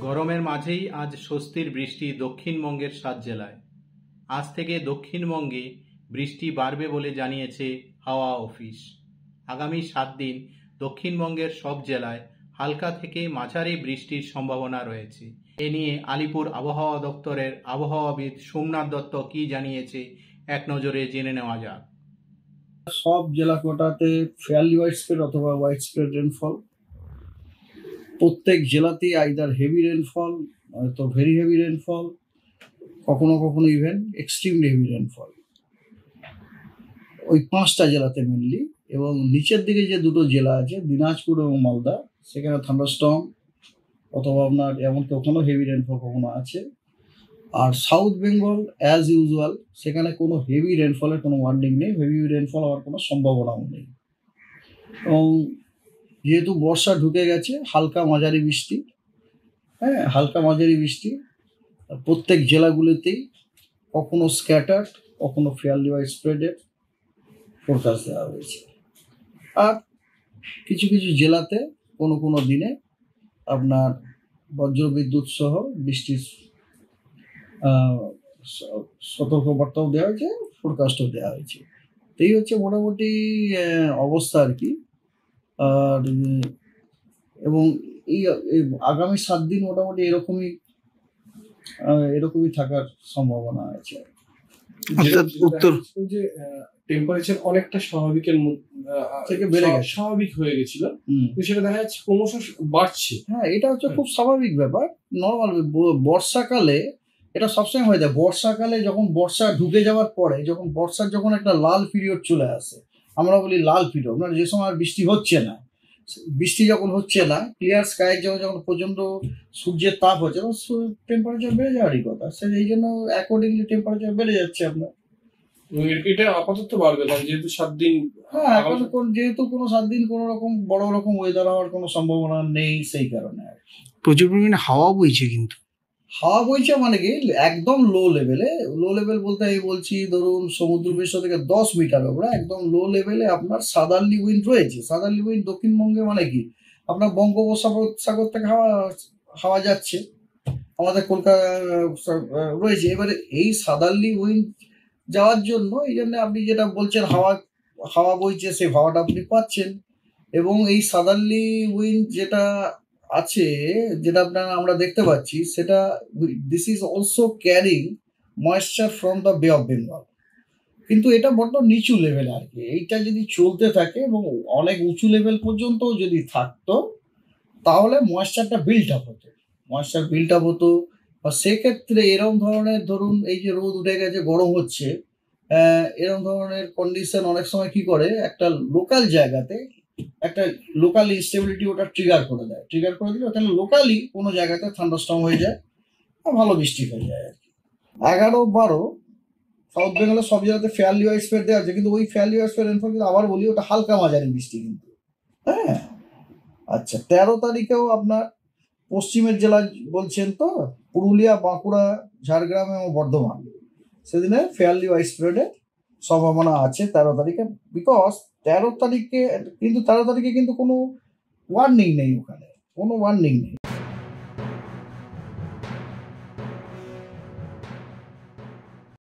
গরমের মাঝেই আজ স্বস্তির বৃষ্টি দক্ষিণবঙ্গের ৭ জেলায়। আজ থেকে দক্ষিণবঙ্গে বৃষ্টি বাড়বে বলে জানিয়েছে হাওয়া অফিস। আগামী ৭ দিন দক্ষিণবঙ্গের সব জেলায় হালকা থেকে মাঝারি বৃষ্টির সম্ভাবনা রয়েছে। এ নিয়ে আলিপুর আবহাওয়া দপ্তরের আবহাওয়াবিদ সোমনাথ দত্ত কি জানিয়েছে এক নজরে জেনে নেওয়া যাক। সব জেলা কোটাতে ফেয়ারলি হোয়াইট স্প্রেড অথবা হোয়াইট স্প্রেড রেনফল। প্রত্যেক জেলাতেই আইদার হেভি রেনফল, তো ভেরি হেভি রেনফল, কখনো কখনো ইভেন এক্সট্রিমলি হেভি রেনফল। ওই 5টা জেলাতে মেনলি, এবং নিচের দিকে যে দুটো জেলা আছে দিনাজপুর এবং মালদা, সেখানে থান্ডারস্টর্ম অথবা আপনার এমন কখনো হেভি রেনফল কখনো আছে। আর সাউথ বেঙ্গল অ্যাজ ইউজুয়াল, সেখানে কোনো হেভি রেনফলের কোনো ওয়ার্নিং নেই, হেভি রেনফল হওয়ার কোনো সম্ভাবনাও নেই। এবং যেহেতু বর্ষা ঢুকে গেছে, হালকা মাঝারি বৃষ্টি, হালকা মাঝারি বৃষ্টি প্রত্যেক জেলাগুলিতেই, কখনো স্ক্যাটার্ড কখনো ফেয়ারলি হোয়াইট স্প্রেডের ফোরকাস্ট দেওয়া হয়েছে। আর কিছু কিছু জেলাতে কোনো কোনো দিনে আপনার বজ্রবিদ্যুৎ সহ বৃষ্টির সতর্কবার্তাও দেওয়া হয়েছে, ফোরকাস্টও দেওয়া হয়েছে। এই হচ্ছে মোটামুটি অবস্থা আর কি। আর এবং এই আগামী 7 দিন মোটামুটি এরকমই থাকার সম্ভাবনা আছে। উত্তর যে টেম্পারেচার অনেকটা স্বাভাবিকের থেকে বেড়ে গেছে, স্বাভাবিক হয়ে গেছিল, সেটা দেখা যাচ্ছে ক্রমশ বাড়ছে। হ্যাঁ, এটা হচ্ছে খুব স্বাভাবিক ব্যাপার, নর্মাল। বর্ষাকালে এটা সবসময় হয়ে যায়। বর্ষাকালে যখন বর্ষা ঢুকে যাওয়ার পরে, যখন বর্ষার যখন একটা লাল পিরিয়ড চলে আসে, আমরা বলি লাল পিরিয়ড, মানে যে সময় আর বৃষ্টি হচ্ছে না, বৃষ্টি যখন হচ্ছে না, ক্লিয়ার স্কাই যখন প্রচন্ড সূর্যের তাপ হচ্ছে, তখন টেম্পারেচার বেড়ে যাওয়ারই কথা। এই জন্য অ্যাকর্ডিংলি টেম্পারেচার বেড়ে যাচ্ছে আপনার। এটা আপাতত বাড়বে না, যেহেতু 7 দিন। হ্যাঁ, এখন যেহেতু কোনো 7 দিন কোনো রকম বড় রকম ওয়েদার হওয়ার কোনো সম্ভাবনা নেই, সেই কারণে প্রচুর পরিমাণে হাওয়া বইছে। কিন্তু হাওয়া বইছে মানে কি, একদম লো লেভেল বলতে আমি বলছি, ধরুন সমুদ্রপৃষ্ঠ থেকে 10 মিটার ওপরে একদম লো লেভেলে আপনার সাদার্লি উইন্ড রয়েছে। সাদার্লি উইন্ড দক্ষিণবঙ্গে মানে কি, আপনার বঙ্গোপসাগর থেকে হাওয়া যাচ্ছে, আমাদের কলকাতা রয়েছে। এবারে এই সাদার্লি উইন্ড যাওয়ার জন্য, এই জন্য আপনি যেটা বলছেন হাওয়া বইছে, সেই হাওয়াটা আপনি পাচ্ছেন। এবং এই সাদার্লি উইন্ড যেটা আছে, যেটা আমরা দেখতে পাচ্ছি, সেটা this is also carrying moisture from the বে অফ বেঙ্গল। কিন্তু এটা বড্ড নিচু লেভেলে আর কি। এইটা যদি চলতে থাকে এবং অনেক উঁচু লেভেল পর্যন্ত যদি থাকতো, তাহলে ময়েশ্চারটা বিল্ড আপ হতো। বা সেক্ষেত্রে এরকম ধরনের, ধরুন এই যে রোদ উঠে গেছে, গরম হচ্ছে, এরকম ধরনের কন্ডিশন অনেক সময় কি করে, একটা লোকাল জায়গাতে একটা লোকাল ইনস্টেবিলিটি ওটা ট্রিগার করে দিলে ওখানে লোকালি কোনো জায়গাতে থান্ডারস্টর্ম হয়ে যায়, ভালো বৃষ্টি হয়ে যায় আর কি। 11-12 সাউথ বেঙ্গলের সব জায়গাতে ফেয়ারলি হোয়াইট স্প্রেড দেওয়া আছে, কিন্তু ওই ফেয়ারলি হোয়াইট স্প্রেড রেনফল কিন্তু আবার বলি, ওটা হালকা মাঝারি বৃষ্টি কিন্তু। হ্যাঁ, আচ্ছা, 13 তারিখেও আপনার পশ্চিমের জেলা বলছেন তো, পুরুলিয়া, বাঁকুড়া, ঝাড়গ্রাম এবং বর্ধমান, সেদিনে ফেয়ারলি হোয়াইট স্প্রেডের সম্ভাবনা আছে 13 তারিখে। বিকজ 13 তারিখে কিন্তু কোনো ওয়ার্নিং নেই, ওখানে কোনো ওয়ার্নিং নেই।